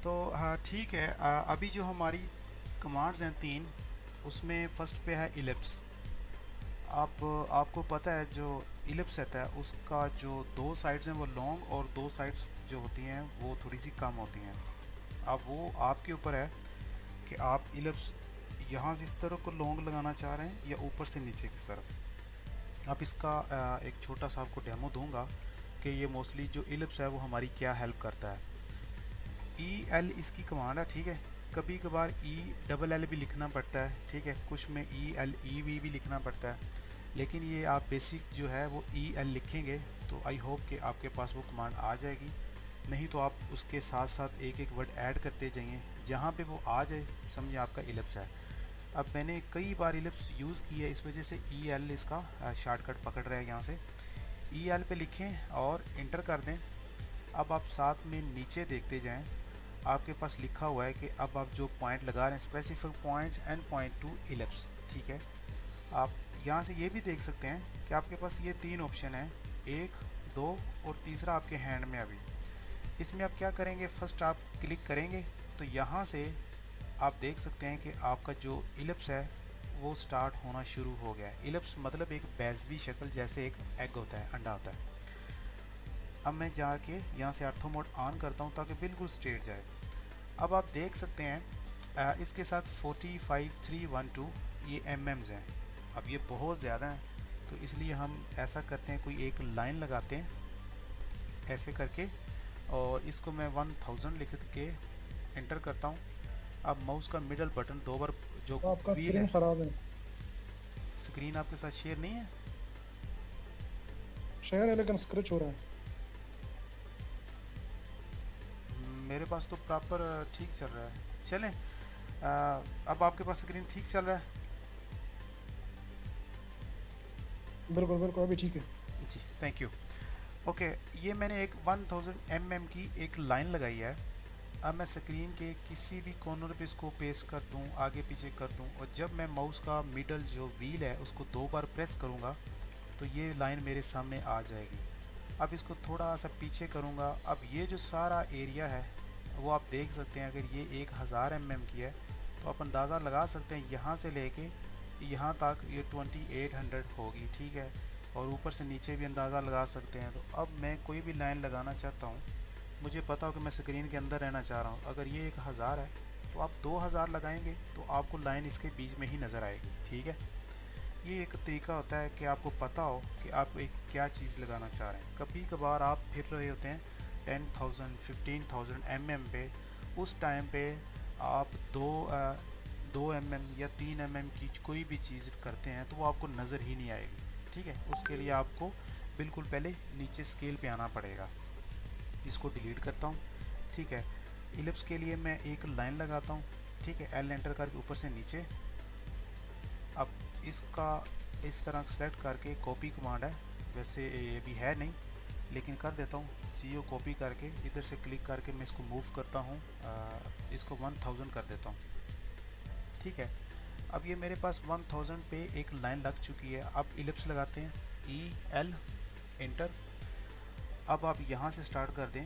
तो हाँ ठीक है। अभी जो हमारी कमांड्स हैं तीन, उसमें फर्स्ट पे है इलिप्स। आपको पता है जो इलिप्स रहता है उसका जो दो साइड्स हैं वो लॉन्ग और दो साइड्स जो होती हैं वो थोड़ी सी कम होती हैं। अब वो आपके ऊपर है कि आप इलिप्स यहाँ से इस तरफ को लॉन्ग लगाना चाह रहे हैं या ऊपर से नीचे की तरफ। अब इसका एक छोटा सा आपको डेमो दूंगा कि ये मोस्टली जो इलिप्स है वो हमारी क्या हेल्प करता है। ई एल इसकी कमांड है, ठीक है। कभी कभार ई डबल एल भी लिखना पड़ता है, ठीक है। कुछ में ई एल ई वी भी लिखना पड़ता है, लेकिन ये आप बेसिक जो है वो ई एल लिखेंगे तो आई होप कि आपके पास वो कमांड आ जाएगी। नहीं तो आप उसके साथ साथ एक एक वर्ड ऐड करते जाइए, जहाँ पे वो आ जाए समझिए आपका इलिप्स है। अब मैंने कई बार इलिप्स यूज़ की है, इस वजह से ई एल इसका शॉर्टकट पकड़ रहा है। यहाँ से ई एल पे लिखें और इंटर कर दें। अब आप साथ में नीचे देखते जाएं, आपके पास लिखा हुआ है कि अब आप जो पॉइंट लगा रहे हैं specific point and point two ellipse, ठीक है। आप यहाँ से ये भी देख सकते हैं कि आपके पास ये तीन ऑप्शन हैं, एक, दो और तीसरा आपके हैंड में। अभी इसमें आप क्या करेंगे, फर्स्ट आप क्लिक करेंगे तो यहाँ से आप देख सकते हैं कि आपका जो इलिप्स है वो स्टार्ट होना शुरू हो गया है। इलिप्स मतलब एक बेज़वी शक्ल, जैसे एक एग होता है, अंडा होता है। अब मैं जाके यहाँ से ऑर्थो मोड ऑन करता हूँ ताकि बिल्कुल स्ट्रेट जाए। अब आप देख सकते हैं इसके साथ 45312 ये एमएम्स हैं। अब ये बहुत ज़्यादा हैं, तो इसलिए हम ऐसा करते हैं, कोई एक लाइन लगाते हैं ऐसे करके, और इसको मैं 1000 लिख के एंटर करता हूँ। अब माउस का मिडल बटन दो बार, जो तो आपका व्हील स्क्रीन है। खराब है। स्क्रीन आपके साथ शेयर नहीं है? शेयर है लेकिन स्क्रैच हो रहा है। मेरे पास तो प्रॉपर ठीक चल रहा है। चलें, अब आपके पास स्क्रीन ठीक चल रहा है? बिल्कुल बिल्कुल, अभी ठीक है। जी, थैंक यू। ओके, ये मैंने एक 1000 mm की एक लाइन लगाई है। अब मैं स्क्रीन के किसी भी कॉर्नर पे इसको पेस्ट कर दूं, आगे पीछे कर दूं, और जब मैं माउस का मिडल जो व्हील है उसको दो बार प्रेस करूंगा तो ये लाइन मेरे सामने आ जाएगी। अब इसको थोड़ा सा पीछे करूंगा। अब ये जो सारा एरिया है वो आप देख सकते हैं, अगर ये 1000 mm की है तो आप अंदाज़ा लगा सकते हैं यहाँ से लेके यहाँ तक ये 2800 होगी, ठीक है। और ऊपर से नीचे भी अंदाज़ा लगा सकते हैं। तो अब मैं कोई भी लाइन लगाना चाहता हूँ, मुझे पता हो कि मैं स्क्रीन के अंदर रहना चाह रहा हूँ, अगर ये 1000 है तो आप 2000 लगाएंगे तो आपको लाइन इसके बीच में ही नज़र आएगी, ठीक है। ये एक तरीका होता है कि आपको पता हो कि आप एक क्या चीज़ लगाना चाह रहे हैं। कभी कभार आप फिर रहे होते हैं 10,000 15,000 mm पे, उस टाइम पे आप 2 mm या 3 mm की कोई भी चीज़ करते हैं तो वो आपको नज़र ही नहीं आएगी, ठीक है। उसके लिए आपको बिल्कुल पहले नीचे स्केल पे आना पड़ेगा। इसको डिलीट करता हूँ, ठीक है। इलिप्स के लिए मैं एक लाइन लगाता हूँ, ठीक है, एल एंटर करके ऊपर से नीचे। अब इसका इस तरह सेलेक्ट करके कॉपी कमांड है, वैसे ये भी है नहीं लेकिन कर देता हूँ, CO कॉपी करके इधर से क्लिक करके मैं इसको मूव करता हूँ, इसको 1000 कर देता हूँ, ठीक है। अब ये मेरे पास 1000 पे एक लाइन लग चुकी है। अब इलिप्स लगाते हैं, EL एंटर। अब आप यहाँ से स्टार्ट कर दें,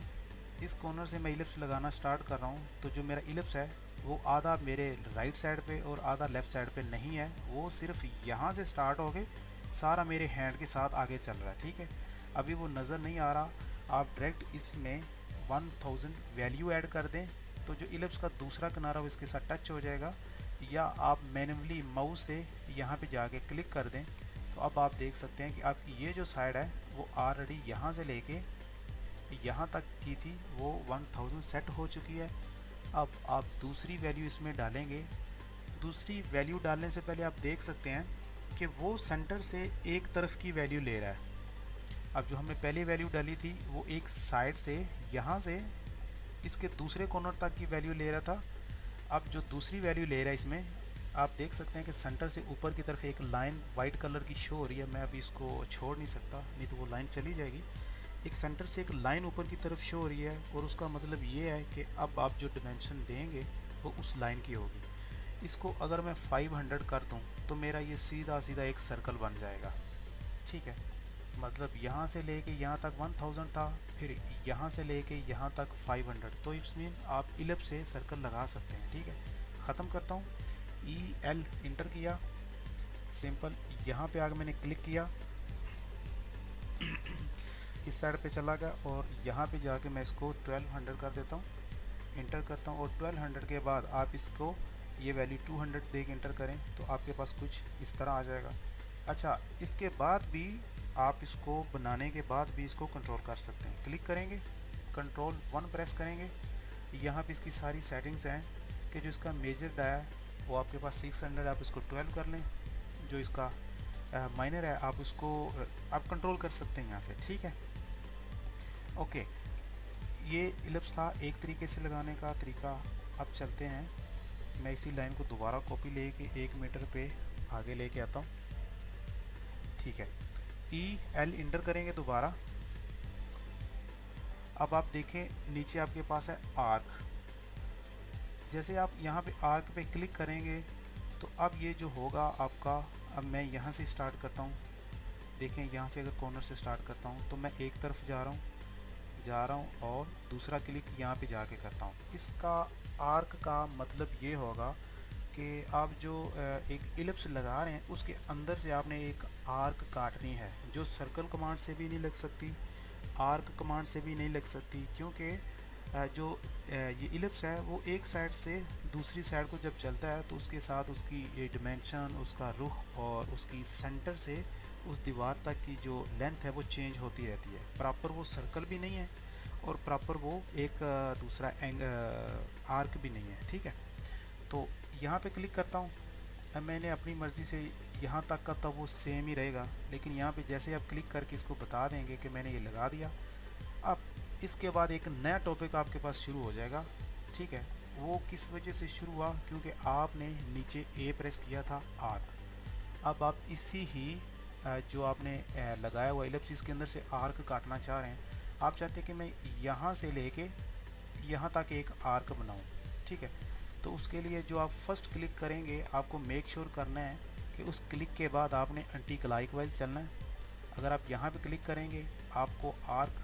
इस कॉर्नर से मैं इलिप्स लगाना स्टार्ट कर रहा हूँ तो जो मेरा इलिप्स है वो आधा मेरे राइट साइड पे और आधा लेफ़्ट साइड पे नहीं है, वो सिर्फ यहाँ से स्टार्ट हो गए सारा मेरे हैंड के साथ आगे चल रहा है, ठीक है। अभी वो नज़र नहीं आ रहा। आप डायरेक्ट इसमें 1000 वैल्यू ऐड कर दें तो जो इलिप्स का दूसरा किनारा वो इसके साथ टच हो जाएगा, या आप मैन्युअली माउस से यहाँ पे जाके क्लिक कर दें तो अब आप देख सकते हैं कि आपकी ये जो साइड है वो ऑलरेडी यहाँ से लेके यहाँ तक की थी वो 1000 सेट हो चुकी है। अब आप दूसरी वैल्यू इसमें डालेंगे। दूसरी वैल्यू डालने से पहले आप देख सकते हैं कि वो सेंटर से एक तरफ की वैल्यू ले रहा है। अब जो हमने पहले वैल्यू डाली थी वो एक साइड से यहाँ से इसके दूसरे कॉर्नर तक की वैल्यू ले रहा था। अब जो दूसरी वैल्यू ले रहा है इसमें आप देख सकते हैं कि सेंटर से ऊपर की तरफ एक लाइन वाइट कलर की शो हो रही है। मैं अभी इसको छोड़ नहीं सकता, नहीं तो वो लाइन चली जाएगी। एक सेंटर से एक लाइन ऊपर की तरफ शो हो रही है और उसका मतलब ये है कि अब आप जो डिमेंशन देंगे वो उस लाइन की होगी। इसको अगर मैं 500 कर दूं तो मेरा ये सीधा सीधा एक सर्कल बन जाएगा, ठीक है। मतलब यहाँ से लेके यहाँ तक 1000 था, फिर यहाँ से लेके यहाँ तक 500, तो इट्स मीन आप इलिप्स से सर्कल लगा सकते हैं। ठीक है, ख़त्म करता हूँ। EL इंटर किया, सिंपल। यहाँ पे आगे मैंने क्लिक किया, इस साइड पे चला गया और यहाँ पे जाके मैं इसको 1200 कर देता हूँ, इंटर करता हूँ। और 1200 के बाद आप इसको ये वैल्यू 200 दे के इंटर करें तो आपके पास कुछ इस तरह आ जाएगा। अच्छा, इसके बाद भी आप इसको बनाने के बाद भी इसको कंट्रोल कर सकते हैं। क्लिक करेंगे, कंट्रोल 1 प्रेस करेंगे, यहाँ पे इसकी सारी सेटिंग्स हैं कि जो इसका मेजर डाया है वो आपके पास 600, आप इसको 12 कर लें। जो इसका माइनर है आप उसको आप कंट्रोल कर सकते हैं यहाँ से। ठीक है, ओके। ये इलिप्स था एक तरीके से लगाने का तरीका। अब चलते हैं, मैं इसी लाइन को दोबारा कॉपी लेके 1 मीटर पे आगे लेके आता हूँ। ठीक है, EL इंटर करेंगे दोबारा। अब आप देखें नीचे आपके पास है आर्क। जैसे आप यहाँ पे आर्क पे क्लिक करेंगे तो अब ये जो होगा आपका, अब मैं यहाँ से स्टार्ट करता हूँ। देखें यहाँ से अगर कॉर्नर से स्टार्ट करता हूँ तो मैं एक तरफ जा रहा हूँ और दूसरा क्लिक यहाँ पे जाके करता हूँ। इसका आर्क का मतलब ये होगा कि आप जो एक इलिप्स लगा रहे हैं उसके अंदर से आपने एक आर्क काटनी है, जो सर्कल कमांड से भी नहीं लग सकती, आर्क कमांड से भी नहीं लग सकती, क्योंकि जो ये इलिप्स है वो एक साइड से दूसरी साइड को जब चलता है तो उसके साथ उसकी ये डिमेंशन, उसका रुख और उसकी सेंटर से उस दीवार तक की जो लेंथ है वो चेंज होती रहती है। प्रॉपर वो सर्कल भी नहीं है और प्रॉपर वो एक दूसरा आर्क भी नहीं है। ठीक है, तो यहाँ पे क्लिक करता हूँ। अब मैंने अपनी मर्ज़ी से यहाँ तक का तो वो सेम ही रहेगा, लेकिन यहाँ पे जैसे आप क्लिक करके इसको बता देंगे कि मैंने ये लगा दिया, अब इसके बाद एक नया टॉपिक आपके पास शुरू हो जाएगा। ठीक है, वो किस वजह से शुरू हुआ, क्योंकि आपने नीचे A प्रेस किया था आर्क। अब आप इसी ही जो आपने लगाया हुआ इलिप्स के अंदर से आर्क काटना चाह रहे हैं। आप चाहते हैं कि मैं यहाँ से लेके यहाँ तक एक आर्क बनाऊँ। ठीक है, तो उसके लिए जो आप फर्स्ट क्लिक करेंगे आपको मेक श्योर करना है कि उस क्लिक के बाद आपने एंटी क्लॉकवाइज चलना है। अगर आप यहाँ पे क्लिक करेंगे आपको आर्क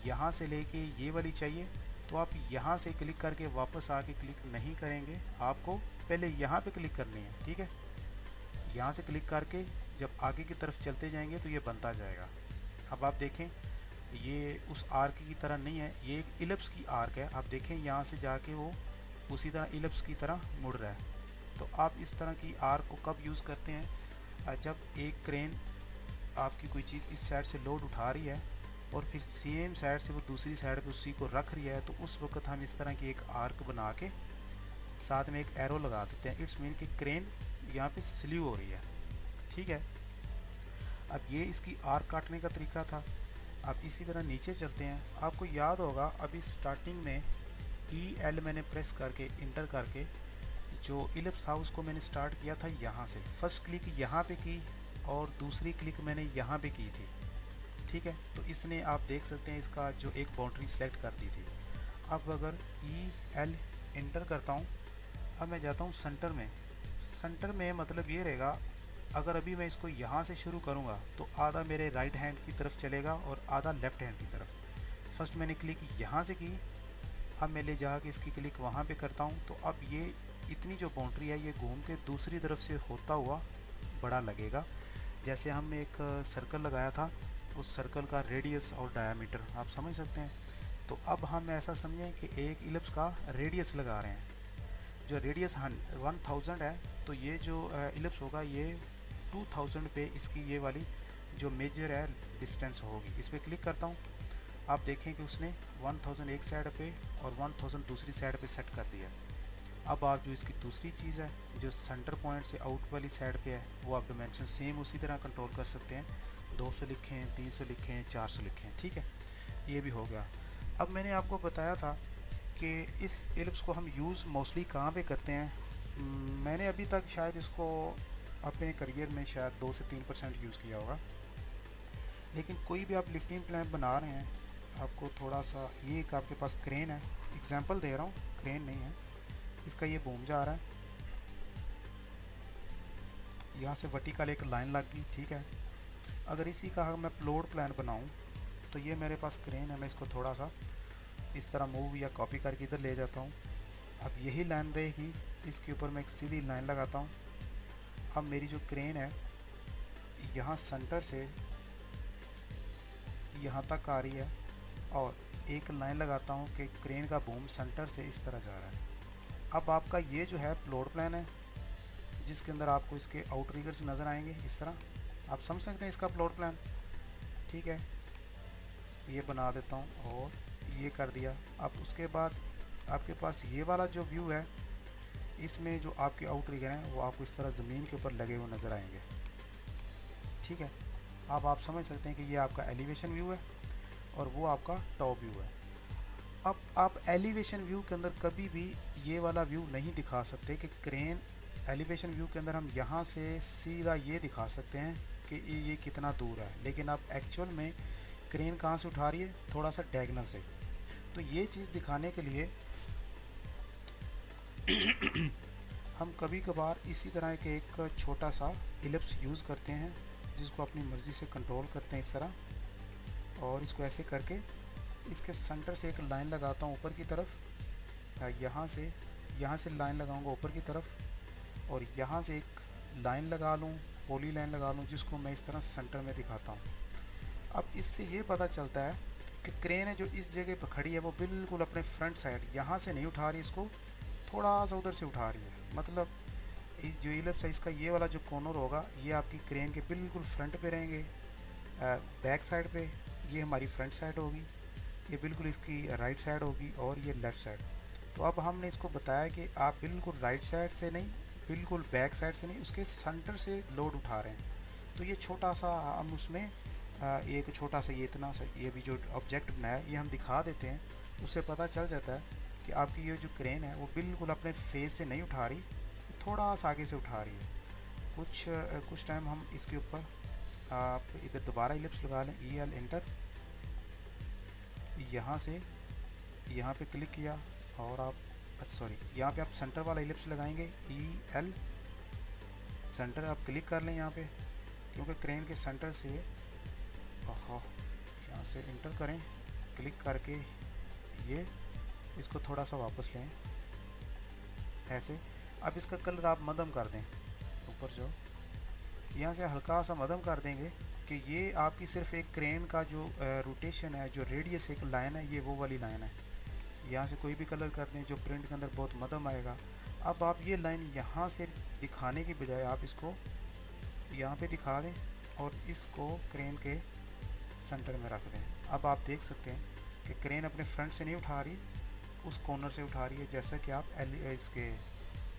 यहाँ से लेके ये वाली चाहिए, तो आप यहाँ से क्लिक करके वापस आके क्लिक नहीं करेंगे, आपको पहले यहाँ पे क्लिक करनी है। ठीक है, यहाँ से क्लिक करके जब आगे की तरफ चलते जाएंगे तो ये बनता जाएगा। अब आप देखें ये उस आर्क की तरह नहीं है, ये एक इलिप्स की आर्क है। आप देखें यहाँ से जाके वो उसी तरह इलिप्स की तरह मुड़ रहा है। तो आप इस तरह की आर्क को कब यूज़ करते हैं, जब एक क्रेन आपकी कोई चीज़ इस साइड से लोड उठा रही है और फिर सेम साइड से वो दूसरी साइड पे उसी को रख रही है, तो उस वक्त हम इस तरह की एक आर्क बना के साथ में एक एरो लगा देते हैं। इट्स मीन कि क्रेन यहाँ पे स्लीव हो रही है। ठीक है, अब ये इसकी आर्क काटने का तरीका था। अब इसी तरह नीचे चलते हैं। आपको याद होगा अभी स्टार्टिंग में EL मैंने प्रेस करके इंटर करके जो इलिप्स था उसको मैंने स्टार्ट किया था यहाँ से। फर्स्ट क्लिक यहाँ पे की और दूसरी क्लिक मैंने यहाँ पे की थी। ठीक है, तो इसने आप देख सकते हैं इसका जो एक बाउंड्री सेलेक्ट कर दी थी। अब अगर EL इंटर करता हूँ, अब मैं जाता हूँ सेंटर में। सेंटर में मतलब ये रहेगा, अगर अभी मैं इसको यहाँ से शुरू करूँगा तो आधा मेरे राइट हैंड की तरफ चलेगा और आधा लेफ़्ट हैंड की तरफ। फर्स्ट मैंने क्लिक यहाँ से की, अब मैं ले जा के इसकी क्लिक वहाँ पे करता हूँ, तो अब ये इतनी जो बाउंड्री है ये घूम के दूसरी तरफ से होता हुआ बड़ा लगेगा। जैसे हमने एक सर्कल लगाया था, उस सर्कल का रेडियस और डायामीटर आप समझ सकते हैं। तो अब हम ऐसा समझें कि एक इलिप्स का रेडियस लगा रहे हैं, जो रेडियस 1000 है, तो ये जो इलिप्स होगा ये 2000 पे इसकी ये वाली जो मेजर है डिस्टेंस होगी। इस पर क्लिक करता हूँ, आप देखें कि उसने 1000 एक साइड पे और 1000 दूसरी साइड पे सेट कर दिया। अब आप जो इसकी दूसरी चीज़ है जो सेंटर पॉइंट से आउट वाली साइड पे है वो आप डिमेंशन सेम उसी तरह कंट्रोल कर सकते हैं। 200 लिखें, 300 लिखें, 400 लिखें। ठीक है, ये भी हो गया। अब मैंने आपको बताया था कि इस एलिप्स को हम यूज़ मोस्टली कहाँ पे करते हैं। मैंने अभी तक शायद इसको अपने करियर में शायद 2 से 3% यूज़ किया होगा, लेकिन कोई भी आप लिफ्टिंग प्लान बना रहे हैं, आपको थोड़ा सा ये एक आपके पास क्रेन है, एग्जांपल दे रहा हूँ, क्रेन नहीं है, इसका ये बूम जा रहा है, यहाँ से वर्टिकल एक लाइन लग गई। ठीक है, अगर इसी का मैं फ्लोर प्लान बनाऊं तो ये मेरे पास क्रेन है, मैं इसको थोड़ा सा इस तरह मूव या कॉपी करके इधर ले जाता हूँ। अब यही लाइन रहेगी, इसके ऊपर मैं एक सीधी लाइन लगाता हूँ। अब मेरी जो क्रेन है यहाँ सेंटर से यहाँ तक आ रही है और एक लाइन लगाता हूँ कि क्रेन का बूम सेंटर से इस तरह जा रहा है। अब आपका ये जो है फ्लोर प्लान है जिसके अंदर आपको इसके आउटरिगर्स नज़र आएंगे इस तरह। आप समझ सकते हैं इसका फ्लोर प्लान। ठीक है, ये बना देता हूँ और ये कर दिया। अब उसके बाद आपके पास ये वाला जो व्यू है, इसमें जो आपके आउटरिगर हैं वो आपको इस तरह ज़मीन के ऊपर लगे हुए नज़र आएंगे। ठीक है, अब आप समझ सकते हैं कि ये आपका एलिवेशन व्यू है और वो आपका टॉप व्यू है। अब आप एलिवेशन व्यू के अंदर कभी भी ये वाला व्यू नहीं दिखा सकते कि क्रेन, एलिवेशन व्यू के अंदर हम यहाँ से सीधा ये दिखा सकते हैं कि ये कितना दूर है, लेकिन आप एक्चुअल में क्रेन कहाँ से उठा रही है, थोड़ा सा डायगोनल से। तो ये चीज़ दिखाने के लिए हम कभी कभार इसी तरह के एक छोटा सा इलिप्स यूज़ करते हैं जिसको अपनी मर्ज़ी से कंट्रोल करते हैं इस तरह, और इसको ऐसे करके इसके सेंटर से एक लाइन लगाता हूँ ऊपर की तरफ। यहाँ से लाइन लगाऊंगा ऊपर की तरफ, और यहाँ से एक लाइन लगा लूँ, पॉली लाइन लगा लूँ, जिसको मैं इस तरह सेंटर में दिखाता हूँ। अब इससे ये पता चलता है कि क्रेन है जो इस जगह पर खड़ी है वो बिल्कुल अपने फ्रंट साइड यहाँ से नहीं उठा रही, इसको थोड़ा सा उधर से उठा रही है। मतलब जो इलिप्स है इसका ये वाला जो कॉर्नर होगा ये आपकी क्रेन के बिल्कुल फ्रंट पे रहेंगे, बैक साइड पे ये हमारी फ्रंट साइड होगी, ये बिल्कुल इसकी राइट साइड होगी और ये लेफ़्ट साइड। तो अब हमने इसको बताया कि आप बिल्कुल राइट साइड से नहीं, बिल्कुल बैक साइड से नहीं, उसके सेंटर से लोड उठा रहे हैं। तो ये छोटा सा हम उसमें एक छोटा सा ये इतना सा ये भी जो ऑब्जेक्ट बनाया है ये हम दिखा देते हैं, उससे पता चल जाता है कि आपकी ये जो क्रेन है वो बिल्कुल अपने फेस से नहीं उठा रही, थोड़ा सा आगे से उठा रही है। कुछ टाइम हम इसके ऊपर आप इधर दोबारा इलिप्स लगा लें, EL एंटर, यहाँ से यहाँ पे क्लिक किया और आप सॉरी यहाँ पे आप सेंटर वाला इलिप्स लगाएंगे, EL सेंटर आप क्लिक कर लें यहाँ पे, क्योंकि क्रेन के सेंटर से यहाँ से एंटर करें, क्लिक करके ये इसको थोड़ा सा वापस लें ऐसे। अब इसका कलर आप मध्यम कर दें, ऊपर जो यहाँ से हल्का सा मध्यम कर देंगे कि ये आपकी सिर्फ एक क्रेन का जो रोटेशन है, जो रेडियस एक लाइन है, ये वो वाली लाइन है। यहाँ से कोई भी कलर कर दें जो प्रिंट के अंदर बहुत मध्यम आएगा। अब आप ये लाइन यहाँ से दिखाने की बजाय आप इसको यहाँ पे दिखा दें और इसको क्रेन के सेंटर में रख दें। अब आप देख सकते हैं कि क्रेन अपने फ्रंट से नहीं उठा रही, उस कॉर्नर से उठा रही है, जैसा कि आप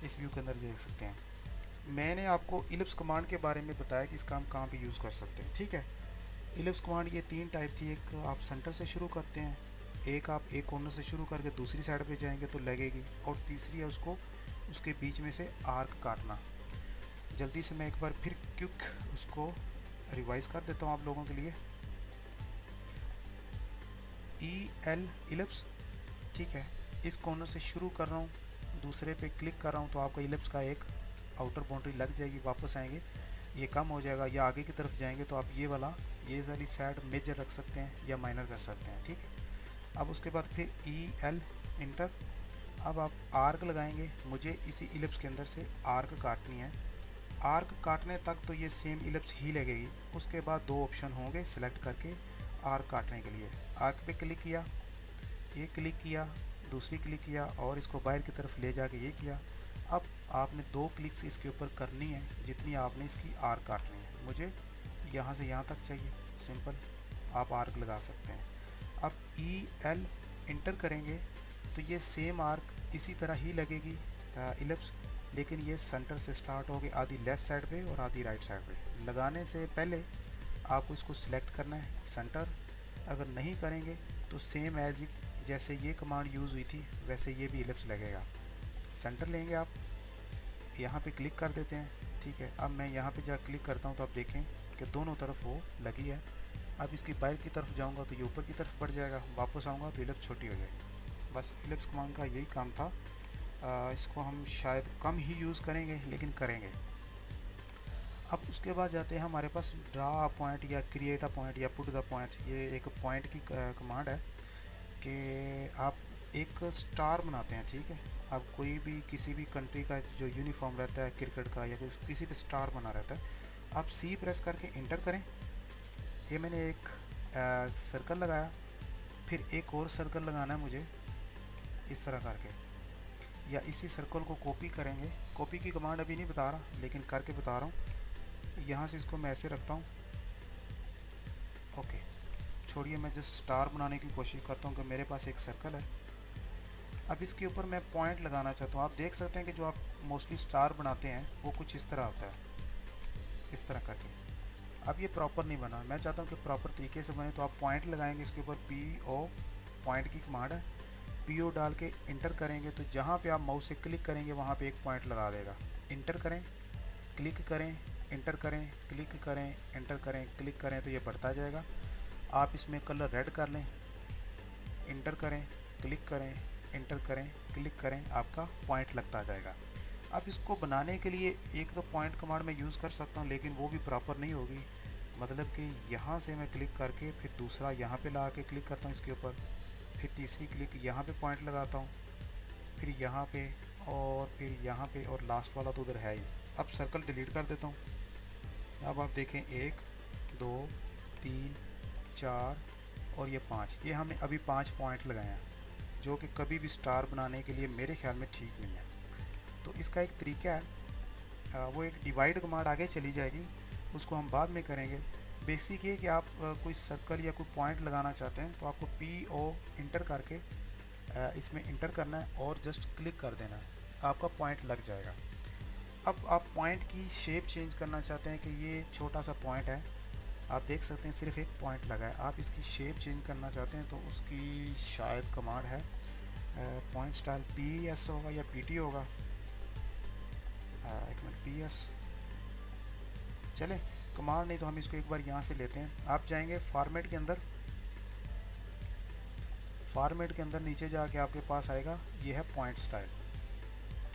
इस व्यू के अंदर देख सकते हैं। मैंने आपको इलिप्स कमांड के बारे में बताया कि इसका हम कहाँ पे यूज़ कर सकते हैं। ठीक है, इलिप्स कमांड ये 3 टाइप थी। एक आप सेंटर से शुरू करते हैं, एक आप एक कॉर्नर से शुरू करके दूसरी साइड पे जाएंगे तो लगेगी, और तीसरी है उसको उसके बीच में से आर्क काटना। जल्दी से मैं एक बार फिर क्विक उसको रिवाइज़ कर देता हूँ आप लोगों के लिए। EL इलिप्स, ठीक है, इस कॉर्नर से शुरू कर रहा हूँ, दूसरे पे क्लिक कर रहा हूँ तो आपका इलिप्स का एक आउटर बाउंड्री लग जाएगी। वापस आएंगे, ये कम हो जाएगा, या आगे की तरफ जाएंगे तो आप ये वाली साइड मेजर रख सकते हैं या माइनर कर सकते हैं। ठीक है, अब उसके बाद फिर EL इंटर। अब आप आर्क लगाएंगे, मुझे इसी इलिप्स के अंदर से आर्क काटनी है। आर्क काटने तक तो ये सेम इलिप्स ही लगेगी, उसके बाद 2 ऑप्शन होंगे सिलेक्ट करके आर्क काटने के लिए। आर्क पे क्लिक किया, ये क्लिक किया, दूसरी क्लिक किया और इसको बाहर की तरफ ले जाके ये किया। अब आपने 2 क्लिक्स इसके ऊपर करनी है जितनी आपने इसकी आर्क काटनी है। मुझे यहाँ से यहाँ तक चाहिए, सिंपल आप आर्क लगा सकते हैं। अब EL इंटर करेंगे तो ये सेम आर्क इसी तरह ही लगेगी इलिप्स, लेकिन ये सेंटर से स्टार्ट होगी, आधी लेफ़्ट साइड पे और आधी राइट साइड पे। लगाने से पहले आपको इसको सिलेक्ट करना है सेंटर। अगर नहीं करेंगे तो सेम एज इट जैसे ये कमांड यूज़ हुई थी वैसे ये भी इलिप्स लगेगा। सेंटर लेंगे आप, यहाँ पे क्लिक कर देते हैं। ठीक है, अब मैं यहाँ पे जा क्लिक करता हूँ तो आप देखें कि दोनों तरफ वो लगी है। अब इसकी बाहर की तरफ जाऊँगा तो ये ऊपर की तरफ बढ़ जाएगा, वापस आऊँगा तो इलिप्स छोटी हो जाएगी। बस इलिप्स कमांड का यही काम था। इसको हम शायद कम ही यूज़ करेंगे लेकिन करेंगे। अब उसके बाद जाते हैं हमारे पास ड्रा अ पॉइंट या क्रिएट अ पॉइंट या पुट द पॉइंट। ये एक पॉइंट की कमांड है कि आप एक स्टार बनाते हैं, ठीक है। आप कोई भी किसी भी कंट्री का जो यूनिफॉर्म रहता है क्रिकेट का या किसी भी स्टार बना रहता है, आप सी प्रेस करके इंटर करें। ये मैंने एक सर्कल लगाया, फिर एक और सर्कल लगाना है मुझे इस तरह करके, या इसी सर्कल को कॉपी करेंगे। कॉपी की कमांड अभी नहीं बता रहा लेकिन करके बता रहा हूँ। यहाँ से इसको मैं ऐसे रखता हूँ, ओके। छोड़िए, मैं जस्ट स्टार बनाने की कोशिश करता हूँ कि मेरे पास एक सर्कल है। अब इसके ऊपर मैं पॉइंट लगाना चाहता हूँ। आप देख सकते हैं कि जो आप मोस्टली स्टार बनाते हैं वो कुछ इस तरह होता है, इस तरह करके। अब ये प्रॉपर नहीं बना, मैं चाहता हूँ कि प्रॉपर तरीके से बने। तो आप पॉइंट लगाएंगे, इसके ऊपर पी ओ, पॉइंट की कमांड है, पी ओ डाल के इंटर करेंगे तो जहाँ पे आप माउस से क्लिक करेंगे वहाँ पे एक पॉइंट लगा देगा। इंटर करें, क्लिक करें, इंटर करें, क्लिक करें, इंटर करें, क्लिक करें, तो ये बढ़ता जाएगा। आप इसमें कलर रेड कर लें, इंटर करें, क्लिक करें, इंटर करें, क्लिक करें, आपका पॉइंट लगता जाएगा। अब इसको बनाने के लिए एक तो पॉइंट कमांड में यूज़ कर सकता हूँ लेकिन वो भी प्रॉपर नहीं होगी। मतलब कि यहाँ से मैं क्लिक करके फिर दूसरा यहाँ पे ला के क्लिक करता हूँ इसके ऊपर, फिर तीसरी क्लिक यहाँ पे पॉइंट लगाता हूँ, फिर यहाँ पे और फिर यहाँ पे, और लास्ट वाला तो उधर है ही। अब सर्कल डिलीट कर देता हूँ। अब आप देखें 1 2 3 4 और ये 5, ये हमने अभी 5 पॉइंट लगाए हैं जो कि कभी भी स्टार बनाने के लिए मेरे ख्याल में ठीक नहीं है। तो इसका एक तरीका है, वो एक डिवाइड कमांड आगे चली जाएगी, उसको हम बाद में करेंगे। बेसिक ये कि आप कोई सर्कल या कोई पॉइंट लगाना चाहते हैं तो आपको पी ओ इंटर करके इसमें इंटर करना है और जस्ट क्लिक कर देना है, आपका पॉइंट लग जाएगा। अब आप पॉइंट की शेप चेंज करना चाहते हैं कि ये छोटा सा पॉइंट है, आप देख सकते हैं सिर्फ एक पॉइंट लगा है। आप इसकी शेप चेंज करना चाहते हैं तो उसकी शायद कमांड है पॉइंट स्टाइल पी एस होगा या पी टी होगा, एक मिनट, पी एस चले, कमांड नहीं तो हम इसको एक बार यहाँ से लेते हैं। आप जाएंगे फॉर्मेट के अंदर, फॉर्मेट के अंदर नीचे जाके आपके पास आएगा ये है पॉइंट स्टाइल,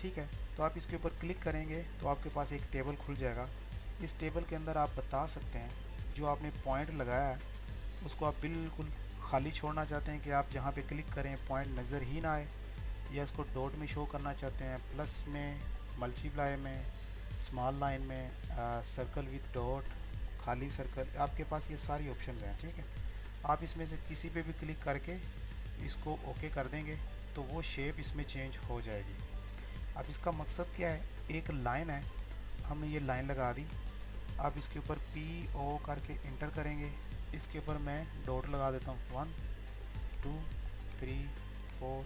ठीक है। तो आप इसके ऊपर क्लिक करेंगे तो आपके पास एक टेबल खुल जाएगा। इस टेबल के अंदर आप बता सकते हैं जो आपने पॉइंट लगाया है उसको आप बिल्कुल खाली छोड़ना चाहते हैं कि आप जहाँ पे क्लिक करें पॉइंट नज़र ही ना आए, या इसको डॉट में शो करना चाहते हैं, प्लस में, मल्टीप्लाई में, स्मॉल लाइन में, सर्कल विथ डॉट, खाली सर्कल, आपके पास ये सारी ऑप्शंस हैं, ठीक है। आप इसमें से किसी पे भी क्लिक करके इसको ओके कर देंगे तो वो शेप इसमें चेंज हो जाएगी। अब इसका मकसद क्या है, एक लाइन है, हमने ये लाइन लगा दी। आप इसके ऊपर पी ओ करके इंटर करेंगे, इसके ऊपर मैं डॉट लगा देता हूँ, 1 2 3 4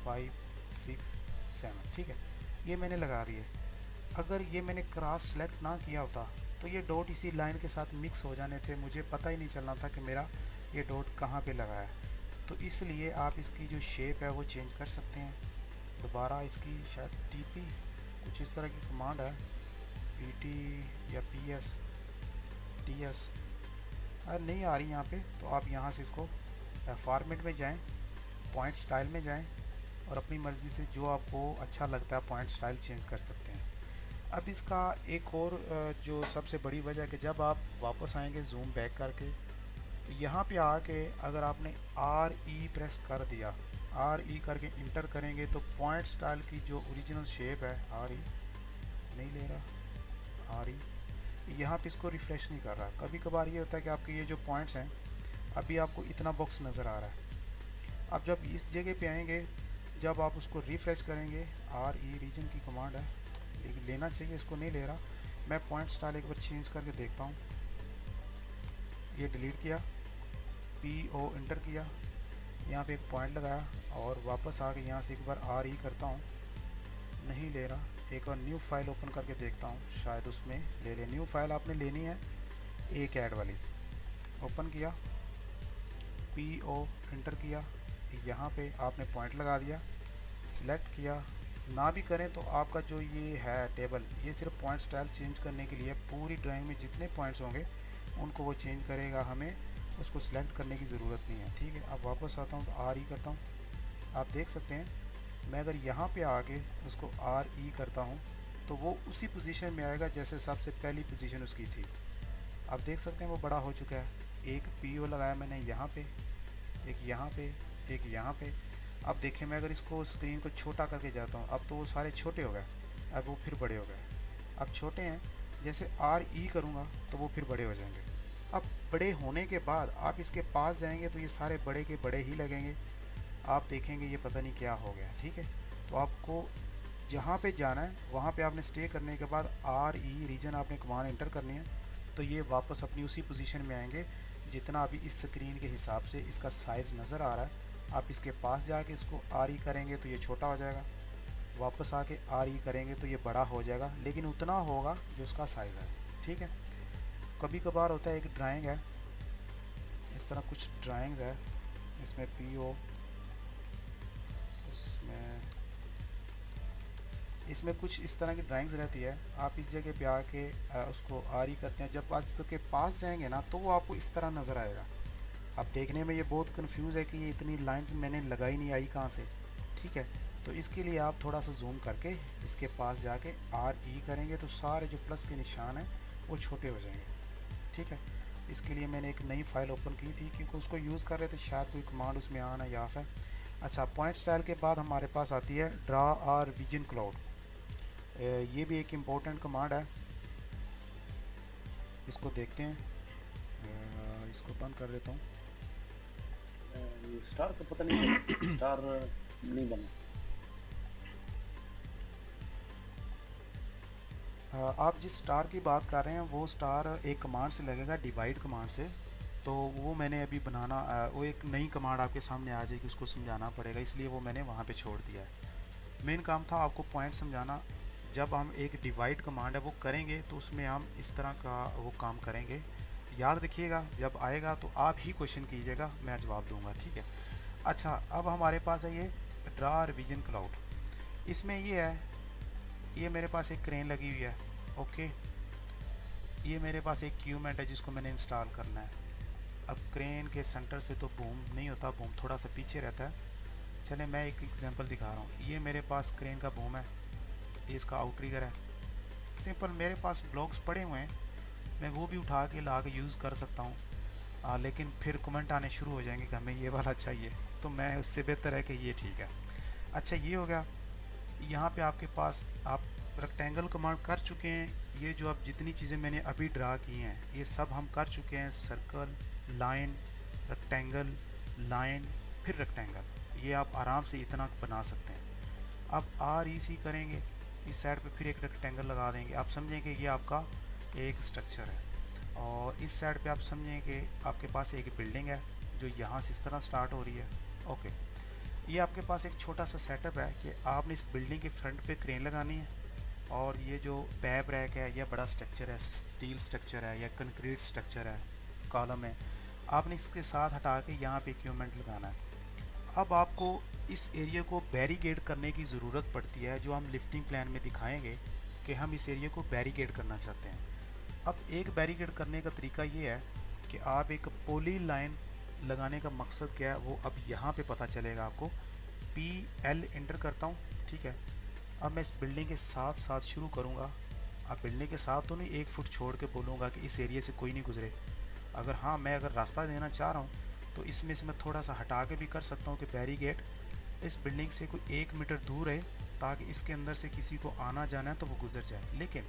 5 6 7, ठीक है, ये मैंने लगा दिए। अगर ये मैंने क्रॉस सेलेक्ट ना किया होता तो ये डॉट इसी लाइन के साथ मिक्स हो जाने थे, मुझे पता ही नहीं चलना था कि मेरा ये डॉट कहाँ पे लगा है। तो इसलिए आप इसकी जो शेप है वो चेंज कर सकते हैं। दोबारा इसकी शायद टीपी कुछ इस तरह की कमांड है, पीटी या पीएस टीएस, अगर नहीं आ रही यहाँ पे तो आप यहाँ से इसको फॉर्मेट में जाएं, पॉइंट स्टाइल में जाएं और अपनी मर्ज़ी से जो आपको अच्छा लगता है पॉइंट स्टाइल चेंज कर सकते हैं। अब इसका एक और जो सबसे बड़ी वजह है कि जब आप वापस आएंगे जूम बैक करके तो यहाँ पे आके अगर आपने आर ई प्रेस कर दिया, आर ई करके इंटर करेंगे तो पॉइंट स्टाइल की जो ओरिजिनल शेप है, आर ई नहीं ले रहा, आर ई यहाँ पे इसको रिफ़्रेश नहीं कर रहा। कभी कभार ये होता है कि आपके ये जो पॉइंट्स हैं अभी आपको इतना बॉक्स नज़र आ रहा है। अब जब इस जगह पे आएंगे, जब आप उसको रिफ़्रेश करेंगे, आर ई रीजन की कमांड है, लेकिन लेना चाहिए, इसको नहीं ले रहा। मैं पॉइंट स्टाइल एक बार चेंज करके देखता हूँ, ये डिलीट किया, पी ओ इंटर किया, यहाँ पे एक पॉइंट लगाया और वापस आके यहाँ से एक बार आर ई करता हूँ, नहीं ले रहा। एक और न्यू फाइल ओपन करके देखता हूँ, शायद उसमें ले ले। न्यू फाइल आपने लेनी है एक ऐड वाली, ओपन किया, पी ओ इंटर किया, यहाँ पे आपने पॉइंट लगा दिया, सिलेक्ट किया, ना भी करें तो आपका जो ये है टेबल, ये सिर्फ पॉइंट स्टाइल चेंज करने के लिए, पूरी ड्राइंग में जितने पॉइंट्स होंगे उनको वो चेंज करेगा, हमें उसको सिलेक्ट करने की ज़रूरत नहीं है, ठीक है। अब वापस आता हूँ तो आर ई करता हूँ, आप देख सकते हैं मैं अगर यहाँ पे आके उसको आर ई करता हूँ तो वो उसी पोजीशन में आएगा जैसे सबसे पहली पोजीशन उसकी थी। आप देख सकते हैं वो बड़ा हो चुका है। एक पीओ लगाया मैंने यहाँ पे, एक यहाँ पे, एक यहाँ पे। अब देखिए मैं अगर इसको स्क्रीन को छोटा करके जाता हूँ, अब तो वो सारे छोटे हो गए, अब वो फिर बड़े हो गए। अब छोटे हैं, जैसे RE करूँगा तो वो फिर बड़े हो जाएंगे। अब बड़े होने के बाद आप इसके पास जाएंगे तो ये सारे बड़े के बड़े ही लगेंगे। आप देखेंगे ये पता नहीं क्या हो गया। ठीक है, तो आपको जहाँ पे जाना है वहाँ पे आपने स्टे करने के बाद RE रीजन आपने कमांड एंटर करनी है, तो ये वापस अपनी उसी पोजीशन में आएंगे जितना अभी इस स्क्रीन के हिसाब से इसका साइज़ नज़र आ रहा है। आप इसके पास जाके इसको RE करेंगे तो ये छोटा हो जाएगा, वापस आके RE करेंगे तो ये बड़ा हो जाएगा, लेकिन उतना होगा जो उसका साइज़ है। ठीक है, कभी कभार होता है एक ड्राइंग है, इस तरह कुछ ड्राइंग्स है, इसमें PO, इसमें कुछ इस तरह की ड्राइंग्स रहती है। आप इस जगह पे आके उसको RE करते हैं, जब आज के पास जाएंगे ना तो वो आपको इस तरह नज़र आएगा। अब देखने में ये बहुत कंफ्यूज है कि ये इतनी लाइंस मैंने लगाई नहीं, आई कहाँ से। ठीक है, तो इसके लिए आप थोड़ा सा जूम करके इसके पास जाके RE करेंगे तो सारे जो प्लस के निशान हैं वो छोटे हो जाएंगे। ठीक है, इसके लिए मैंने एक नई फाइल ओपन की थी क्योंकि उसको यूज़ कर रहे थे, शायद कोई कमांड उसमें आना या फिर। अच्छा, पॉइंट स्टाइल के बाद हमारे पास आती है ड्रा आर विजन क्लाउड। ये भी एक इम्पोर्टेंट कमांड है, इसको देखते हैं। इसको बंद कर देता हूँ। स्टार तो पता नहीं स्टार नहीं बना। आप जिस स्टार की बात कर रहे हैं वो स्टार एक कमांड से लगेगा, डिवाइड कमांड से। तो वो मैंने अभी बनाना, वो एक नई कमांड आपके सामने आ जाएगी, उसको समझाना पड़ेगा, इसलिए वो मैंने वहाँ पे छोड़ दिया है। मेन काम था आपको पॉइंट समझाना। जब हम एक डिवाइड कमांड है वो करेंगे तो उसमें हम इस तरह का वो काम करेंगे, याद रखिएगा। जब आएगा तो आप ही क्वेश्चन कीजिएगा, मैं जवाब दूंगा। ठीक है, अच्छा अब हमारे पास है ये ड्रा विजन क्लाउड। इसमें ये है, ये मेरे पास एक क्रेन लगी हुई है। ओके, ये मेरे पास एक क्यूमेंट है जिसको मैंने इंस्टॉल करना है। अब क्रेन के सेंटर से तो बूम नहीं होता, बूम थोड़ा सा पीछे रहता है। चले मैं एक एग्जांपल दिखा रहा हूँ। ये मेरे पास क्रेन का बूम है, ये इसका आउटरिगर है। सिंपल, मेरे पास ब्लॉक्स पड़े हुए हैं, मैं वो भी उठा के ला के यूज़ कर सकता हूँ, लेकिन फिर कमेंट आने शुरू हो जाएंगे कि हमें ये वाला चाहिए, तो मैं उससे बेहतर है कि ये ठीक है। अच्छा, ये हो गया। यहाँ पे आपके पास आप रेक्टेंगल कमांड कर चुके हैं। ये जो अब जितनी चीज़ें मैंने अभी ड्रा की हैं ये सब हम कर चुके हैं। सर्कल, लाइन, रेक्टेंगल, लाइन, फिर रेक्टेंगल, ये आप आराम से इतना बना सकते हैं। अब REC करेंगे, इस साइड पे फिर एक रेक्टेंगल लगा देंगे। आप समझें कि ये आपका एक स्ट्रक्चर है, और इस साइड पे आप समझें कि आपके पास एक बिल्डिंग है जो यहाँ से इस तरह स्टार्ट हो रही है। ओके, ये आपके पास एक छोटा सा सेटअप है कि आपने इस बिल्डिंग के फ्रंट पे क्रेन लगानी है, और ये जो पैब रैक है यह बड़ा स्ट्रक्चर है, स्टील स्ट्रक्चर है या कंक्रीट स्ट्रक्चर है, कॉलम है, आपने इसके साथ हटा के यहाँ पे इक्विपमेंट लगाना है। अब आपको इस एरिया को बैरिकेड करने की ज़रूरत पड़ती है, जो हम लिफ्टिंग प्लान में दिखाएंगे कि हम इस एरिया को बैरिकेड करना चाहते हैं। अब एक बैरिकेड करने का तरीका ये है कि आप एक पोली लाइन लगाने का मकसद क्या है वो अब यहाँ पे पता चलेगा आपको। PL एंटर करता हूँ। ठीक है, अब मैं इस बिल्डिंग के साथ साथ शुरू करूँगा। अब बिल्डिंग के साथ तो नहीं, 1 फुट छोड़ के बोलूँगा कि इस एरिया से कोई नहीं गुजरे। अगर हाँ, मैं अगर रास्ता देना चाह रहा हूँ तो इसमें से मैं थोड़ा सा हटा के भी कर सकता हूँ कि बैरिकेड इस बिल्डिंग से कोई 1 मीटर दूर है, ताकि इसके अंदर से किसी को आना जाना है तो वो गुजर जाए। लेकिन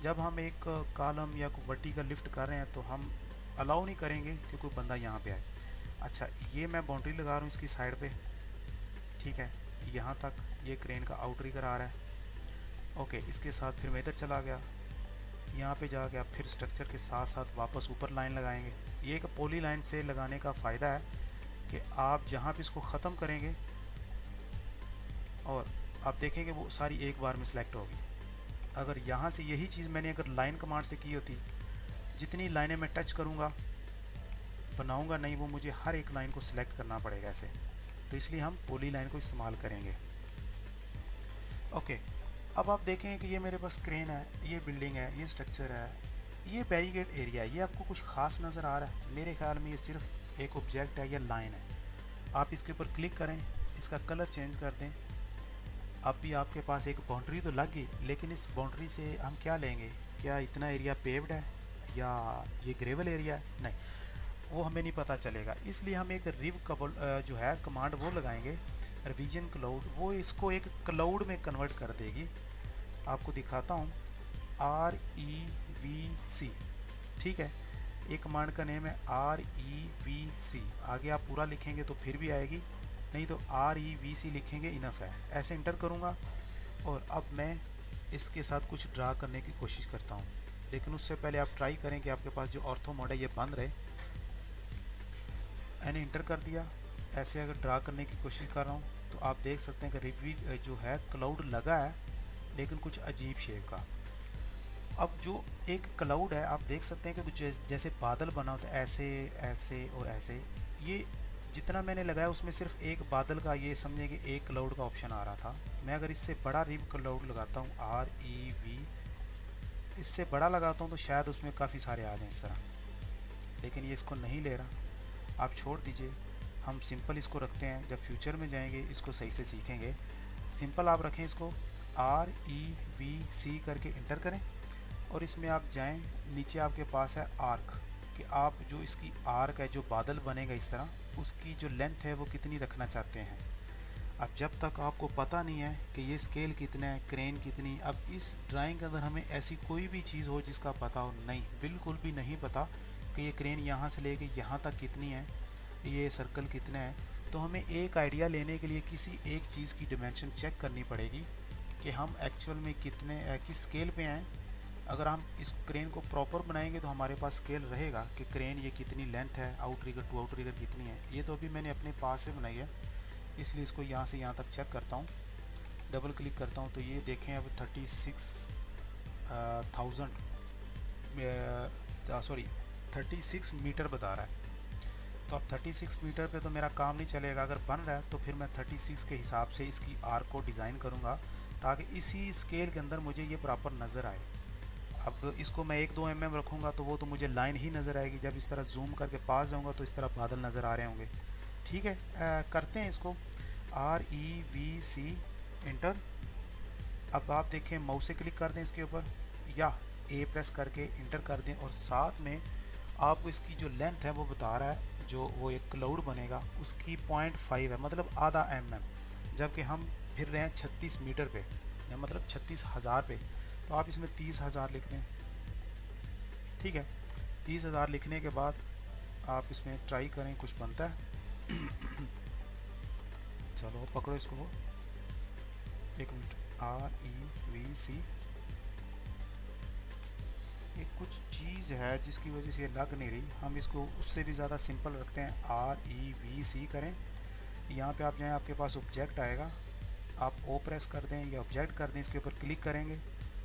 जब हम एक कॉलम या कोई वर्टिकल लिफ्ट कर रहे हैं तो हम अलाउ नहीं करेंगे कि कोई बंदा यहाँ पे आए। अच्छा, ये मैं बाउंड्री लगा रहा हूँ इसकी साइड पे। ठीक है, यहाँ तक ये क्रेन का आउटरिगर आ रहा है। ओके, इसके साथ फिर मैं इधर चला गया, यहाँ पे जा गया, फिर स्ट्रक्चर के साथ साथ वापस ऊपर लाइन लगाएंगे। ये एक पोली लाइन से लगाने का फ़ायदा है कि आप जहाँ पे इसको ख़त्म करेंगे और आप देखेंगे वो सारी एक बार में सिलेक्ट होगी। अगर यहाँ से यही चीज़ मैंने अगर लाइन कमांड से की होती, जितनी लाइनें मैं टच करूँगा बनाऊँगा नहीं, वो मुझे हर एक लाइन को सिलेक्ट करना पड़ेगा ऐसे, तो इसलिए हम पोली लाइन को इस्तेमाल करेंगे। ओके, अब आप देखें कि ये मेरे पास क्रेन है, ये बिल्डिंग है, ये स्ट्रक्चर है, ये बैरिकेड एरिया है। ये आपको कुछ खास नज़र आ रहा है? मेरे ख्याल में ये सिर्फ एक ऑब्जेक्ट है या लाइन है। आप इसके ऊपर क्लिक करें, इसका कलर चेंज कर दें, अब भी आपके पास एक बाउंड्री तो लग गई, लेकिन इस बाउंड्री से हम क्या लेंगे? क्या इतना एरिया पेव्ड है या ये ग्रेवल एरिया है? नहीं, वो हमें नहीं पता चलेगा। इसलिए हम एक रिव कबल जो है कमांड वो लगाएंगे, रिवीजन क्लाउड, वो इसको एक क्लाउड में कन्वर्ट कर देगी। आपको दिखाता हूँ, REVC, ठीक है। एक कमांड का नेम है REVC। आगे आप पूरा लिखेंगे तो फिर भी आएगी, नहीं तो REVC लिखेंगे, इनफ है। ऐसे इंटर करूँगा और अब मैं इसके साथ कुछ ड्रा करने की कोशिश करता हूँ, लेकिन उससे पहले आप ट्राई करें कि आपके पास जो ऑर्थो मोड है ये बंद रहे। मैंने इंटर कर दिया। ऐसे अगर ड्रा करने की कोशिश कर रहा हूँ तो आप देख सकते हैं कि रिव्यू जो है क्लाउड लगा है, लेकिन कुछ अजीब शेप का। अब जो एक क्लाउड है आप देख सकते हैं कि कुछ जैसे बादल बना होता है, ऐसे ऐसे और ऐसे। ये जितना मैंने लगाया उसमें सिर्फ एक बादल का, ये समझे कि एक क्लाउड का ऑप्शन आ रहा था। मैं अगर इससे बड़ा रिव क्लाउड लगाता हूँ, REV, इससे बड़ा लगाता हूँ तो शायद उसमें काफ़ी सारे आ जाएँ इस तरह, लेकिन ये इसको नहीं ले रहा। आप छोड़ दीजिए, हम सिंपल इसको रखते हैं। जब फ्यूचर में जाएंगे इसको सही से सीखेंगे। सिंपल आप रखें इसको, REVC करके इंटर करें और इसमें आप जाएं। नीचे आपके पास है आर्क, कि आप जो इसकी आर्क है, जो बादल बनेगा इस तरह, उसकी जो लेंथ है वो कितनी रखना चाहते हैं। अब जब तक आपको पता नहीं है कि ये स्केल कितना है, क्रेन कितनी, अब इस ड्राइंग के अंदर हमें ऐसी कोई भी चीज़ हो जिसका पता हो, नहीं, बिल्कुल भी नहीं पता कि ये क्रेन यहाँ से लेके यहाँ तक कितनी है, ये सर्कल कितना है, तो हमें एक आइडिया लेने के लिए किसी एक चीज़ की डिमेंशन चेक करनी पड़ेगी कि हम एक्चुअल में कितने किस स्केल पे हैं। अगर हम इस क्रेन को प्रॉपर बनाएंगे तो हमारे पास स्केल रहेगा कि क्रेन ये कितनी लेंथ है, आउटरिगर टू आउटरिगर कितनी है। ये तो अभी मैंने अपने पास से बनाई है, इसलिए इसको यहाँ से यहाँ तक चेक करता हूँ। डबल क्लिक करता हूँ तो ये देखें अब 36 मीटर बता रहा है। तो अब 36 मीटर पे तो मेरा काम नहीं चलेगा। अगर बन रहा है तो फिर मैं 36 के हिसाब से इसकी आर्क को डिज़ाइन करूँगा ताकि इसी स्केल के अंदर मुझे ये प्रॉपर नज़र आए। अब इसको मैं 1-2 mm रखूँगा तो वो तो मुझे लाइन ही नज़र आएगी। जब इस तरह जूम करके पास जाऊँगा तो इस तरह बादल नज़र आ रहे होंगे। ठीक है, करते हैं इसको, REVC इंटर। अब आप देखें, माउस से क्लिक कर दें इसके ऊपर या A प्रेस करके इंटर कर दें और साथ में आपको इसकी जो लेंथ है वो बता रहा है, जो वो एक क्लाउड बनेगा उसकी 0.5 है, मतलब आधा mm। जबकि हम फिर रहे हैं 36 मीटर पे, या मतलब 36,000 पे, तो आप इसमें 30,000 लिख दें। ठीक है, 30,000 लिखने के बाद आप इसमें ट्राई करें, कुछ बनता है। चलो पकड़ो इसको, 1 मिनट, REVC। ये कुछ चीज़ है जिसकी वजह से ये लग नहीं रही। हम इसको उससे भी ज़्यादा सिंपल रखते हैं, REVC करें। यहाँ पे आप जाएँ, आपके पास ऑब्जेक्ट आएगा, आप O प्रेस कर दें या ऑब्जेक्ट कर दें, इसके ऊपर क्लिक करेंगे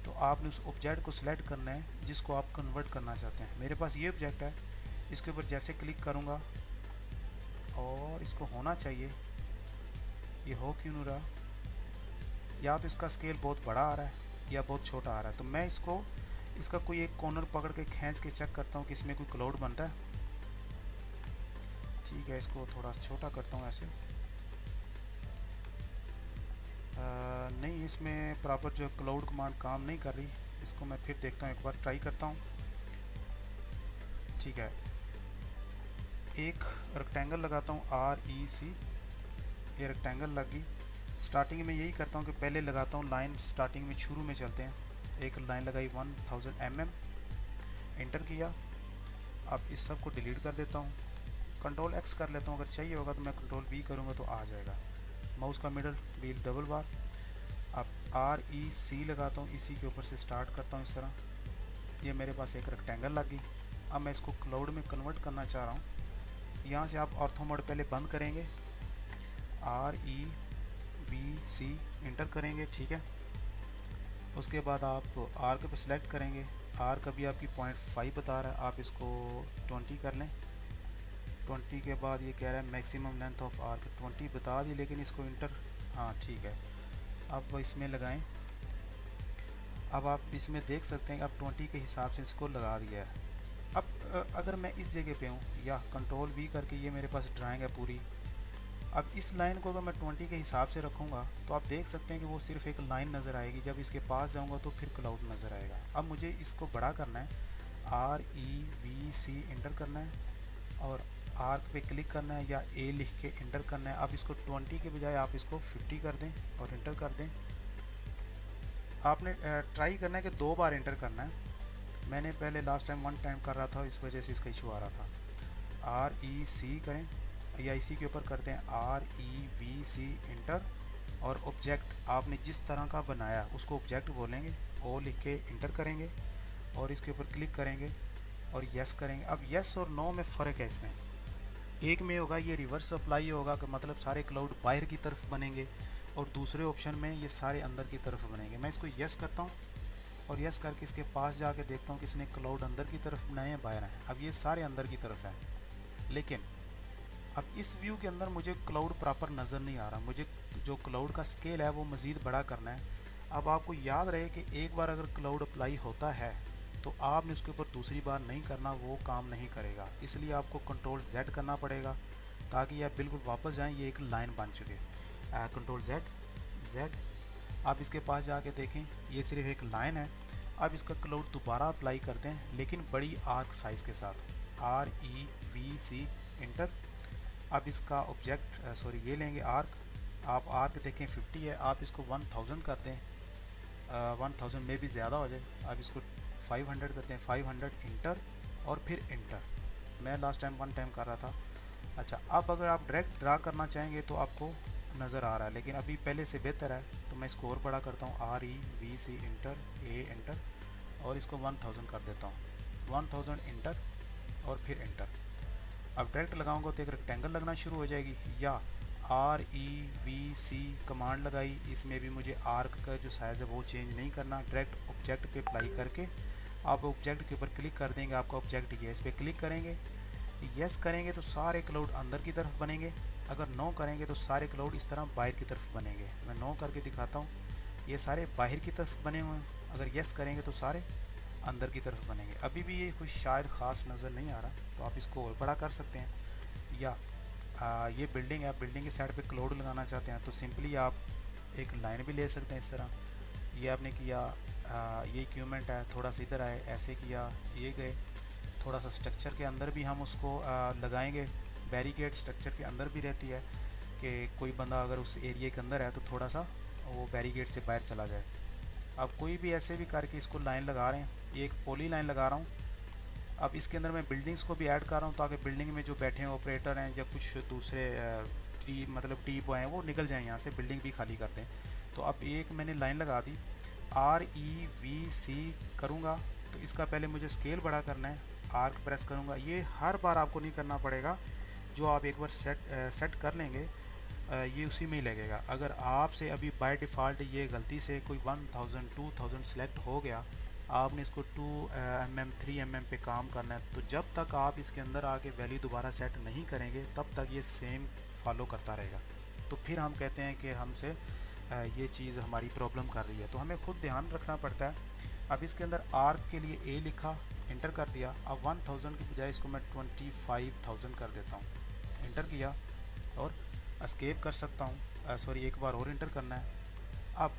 तो आपने उस ऑब्जेक्ट को सिलेक्ट करना है जिसको आप कन्वर्ट करना चाहते हैं। मेरे पास ये ऑब्जेक्ट है, इसके ऊपर जैसे क्लिक करूँगा और इसको होना चाहिए, ये हो क्यों नहीं रहा, या तो इसका स्केल बहुत बड़ा आ रहा है या बहुत छोटा आ रहा है। तो मैं इसको, इसका कोई एक कॉर्नर पकड़ के खींच के चेक करता हूँ कि इसमें कोई क्लाउड बनता है। ठीक है, इसको थोड़ा छोटा करता हूँ ऐसे। नहीं, इसमें प्रॉपर जो क्लाउड कमांड काम नहीं कर रही। इसको मैं फिर देखता हूँ, एक बार ट्राई करता हूँ। ठीक है, एक रेक्टेंगल लगाता हूँ, REC, ये रेक्टेंगल लग गई। स्टार्टिंग में यही करता हूँ कि पहले लगाता हूँ लाइन, स्टार्टिंग में शुरू में चलते हैं। एक लाइन लगाई 1000 mm, इंटर किया। अब इस सब को डिलीट कर देता हूँ, Ctrl X कर लेता हूँ। अगर चाहिए होगा तो मैं Ctrl V करूँगा तो आ जाएगा। माउस का मिडल व्हील डबल बार, अब REC लगाता हूँ, इसी के ऊपर से स्टार्ट करता हूँ इस तरह। ये मेरे पास एक रेक्टेंगल लग गई। अब मैं इसको क्लाउड में कन्वर्ट करना चाह रहा हूँ। यहाँ से आप ऑर्थो मोड पहले बंद करेंगे, REVC इंटर करेंगे। ठीक है, उसके बाद आप आर्क पे सिलेक्ट करेंगे। आर्क अभी आपकी 0.5 बता रहा है, आप इसको 20 कर लें। 20 के बाद ये कह रहा है मैक्सिमम लेंथ ऑफ आर्क, 20 बता दी, लेकिन इसको इंटर, हाँ ठीक है। अब इसमें लगाएं। अब आप इसमें देख सकते हैं कि अब 20 के हिसाब से इसको लगा दिया है। अब अगर मैं इस जगह पे हूँ या Ctrl V करके, ये मेरे पास ड्राइंग है पूरी, अब इस लाइन को अगर मैं 20 के हिसाब से रखूँगा तो आप देख सकते हैं कि वो सिर्फ एक लाइन नज़र आएगी। जब इसके पास जाऊँगा तो फिर क्लाउड नज़र आएगा। अब मुझे इसको बड़ा करना है, REVC इंटर करना है और आर्क पे क्लिक करना है या A लिख के इंटर करना है। अब इसको 20 के बजाय आप इसको 50 कर दें और इंटर कर दें। आपने ट्राई करना है कि 2 बार इंटर करना है। मैंने पहले लास्ट टाइम 1 टाइम कर रहा था, इस वजह से इसका इशू आ रहा था। REC करें या इसी के ऊपर करते हैं REVC इंटर और ऑब्जेक्ट आपने जिस तरह का बनाया उसको ऑब्जेक्ट बोलेंगे। O लिख के इंटर करेंगे और इसके ऊपर क्लिक करेंगे और यस करेंगे। अब यस और नो में फ़र्क है इसमें। एक में होगा ये रिवर्स अप्लाई होगा कि मतलब सारे क्लाउड बाहर की तरफ बनेंगे और दूसरे ऑप्शन में ये सारे अंदर की तरफ बनेंगे। मैं इसको यस करता हूँ और यस करके इसके पास जाके देखता हूँ कि इसने क्लाउड अंदर की तरफ बनाए हैं बाहर हैं। अब ये सारे अंदर की तरफ हैं, लेकिन अब इस व्यू के अंदर मुझे क्लाउड प्रॉपर नज़र नहीं आ रहा। मुझे जो क्लाउड का स्केल है वो मज़ीद बड़ा करना है। अब आपको याद रहे कि एक बार अगर क्लाउड अप्लाई होता है तो आपने उसके ऊपर दूसरी बार नहीं करना, वो काम नहीं करेगा। इसलिए आपको कंट्रोल Z करना पड़ेगा ताकि आप बिल्कुल वापस जाएं, ये एक लाइन बन चुके। Control Z। आप इसके पास जाके देखें, ये सिर्फ एक लाइन है। अब इसका क्लाउड दोबारा अप्लाई करते हैं लेकिन बड़ी आर्क साइज़ के साथ, REVC इंटर। अब इसका ऑब्जेक्ट ये लेंगे आर्क। आप आर्क देखें 50 है, आप इसको 1000 कर दें, 1000 में भी ज़्यादा हो जाए। आप इसको 500 करते हैं, 500 इंटर और फिर इंटर। मैं लास्ट टाइम 1 टाइम कर रहा था। अच्छा, अब अगर आप डायरेक्ट ड्रा करना चाहेंगे तो आपको नज़र आ रहा है, लेकिन अभी पहले से बेहतर है तो मैं इसको और बड़ा करता हूँ, REVC इंटर, A इंटर और इसको 1000 कर देता हूँ, 1000 इंटर और फिर इंटर। अब डायरेक्ट लगाऊंगा तो एक रेक्टेंगल लगना शुरू हो जाएगी, या REVC कमांड लगाई, इसमें भी मुझे आर्क का जो साइज़ है वो चेंज नहीं करना। डायरेक्ट ऑब्जेक्ट पे अप्लाई करके आप ऑब्जेक्ट के ऊपर क्लिक कर देंगे, आपका ऑब्जेक्ट ये इस पर क्लिक करेंगे, यस करेंगे तो सारे क्लाउड अंदर की तरफ बनेंगे। अगर नो करेंगे तो सारे क्लाउड इस तरह बाहर की तरफ बनेंगे। मैं नो करके दिखाता हूँ, ये सारे बाहर की तरफ बने हुए हैं। अगर यस करेंगे तो सारे अंदर की तरफ बनेंगे। अभी भी ये कुछ शायद ख़ास नज़र नहीं आ रहा, तो आप इसको और बड़ा कर सकते हैं। या ये बिल्डिंग है, बिल्डिंग के साइड पे क्लाउड लगाना चाहते हैं तो सिंपली आप एक लाइन भी ले सकते हैं इस तरह। ये आपने किया, ये इक्विपमेंट है, थोड़ा सा इधर आए, ऐसे किया, ये गए, थोड़ा सा स्ट्रक्चर के अंदर भी हम उसको लगाएंगे। बैरिकेड स्ट्रक्चर के अंदर भी रहती है कि कोई बंदा अगर उस एरिया के अंदर है तो थोड़ा सा वो बैरिकेड से बाहर चला जाए। अब कोई भी ऐसे भी करके इसको लाइन लगा रहे हैं, ये एक पॉली लाइन लगा रहा हूँ। अब इसके अंदर मैं बिल्डिंग्स को भी ऐड कर रहा हूँ ताकि बिल्डिंग में जो बैठे हैं ऑपरेटर हैं या कुछ दूसरे टी बॉय हैं वो निकल जाएँ यहाँ से, बिल्डिंग भी खाली कर दें। तो अब एक मैंने लाइन लगा दी, REVC करूँगा तो इसका पहले मुझे स्केल बड़ा करना है, आर्क प्रेस करूँगा। ये हर बार आपको नहीं करना पड़ेगा, जो आप एक बार सेट कर लेंगे ये उसी में ही लगेगा। अगर आपसे अभी बाय डिफ़ॉल्ट ये गलती से कोई 1000 2000 सेलेक्ट हो गया, आपने इसको 2 mm 3 mm पे काम करना है, तो जब तक आप इसके अंदर आके वैल्यू दोबारा सेट नहीं करेंगे तब तक ये सेम फॉलो करता रहेगा। तो फिर हम कहते हैं कि हमसे ये चीज़ हमारी प्रॉब्लम कर रही है, तो हमें खुद ध्यान रखना पड़ता है। अब इसके अंदर आर्क के लिए A लिखा, इंटर कर दिया। अब 1000 की बजाय इसको मैं 25000 कर देता हूँ, इंटर किया और एस्केप कर सकता हूँ। एक बार और इंटर करना है। अब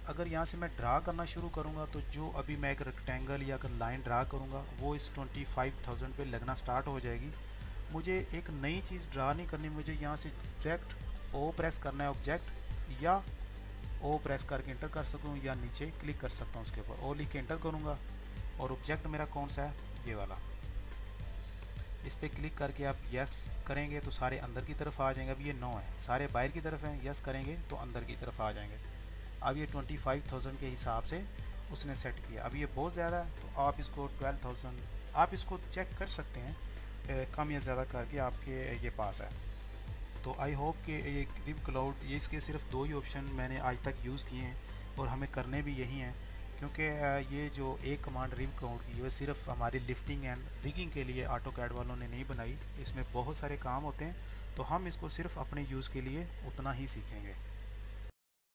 अगर यहाँ से मैं ड्रा करना शुरू करूँगा तो जो अभी मैं एक रेक्टेंगल या अगर लाइन ड्रा करूँगा वो इस 25000 पे लगना स्टार्ट हो जाएगी। मुझे एक नई चीज़ ड्रा नहीं करनी, मुझे यहाँ से डायरेक्ट O प्रेस करना है ऑब्जेक्ट, या O प्रेस करके इंटर कर सकूँ या नीचे क्लिक कर सकता हूँ उसके ऊपर, O लिख के इंटर करूँगा और ऑब्जेक्ट मेरा कौन सा है, ये वाला। इस पर क्लिक करके आप यस करेंगे तो सारे अंदर की तरफ आ जाएंगे। अब ये 9 है, सारे बाहर की तरफ हैं, यस करेंगे तो अंदर की तरफ आ जाएंगे। अब ये 25000 के हिसाब से उसने सेट किया। अब ये बहुत ज़्यादा है तो आप इसको 12000, आप इसको चेक कर सकते हैं कम या ज़्यादा करके आपके ये पास है। तो आई होप कि ये रिव क्लाउड, ये इसके सिर्फ 2 ही ऑप्शन मैंने आज तक यूज़ किए हैं और हमें करने भी यही हैं, क्योंकि ये जो एक कमांड रिव क्लाउड की वो सिर्फ हमारी लिफ्टिंग एंड रिगिंग के लिए AutoCAD वालों ने नहीं बनाई। इसमें बहुत सारे काम होते हैं, तो हम इसको सिर्फ अपने यूज़ के लिए उतना ही सीखेंगे।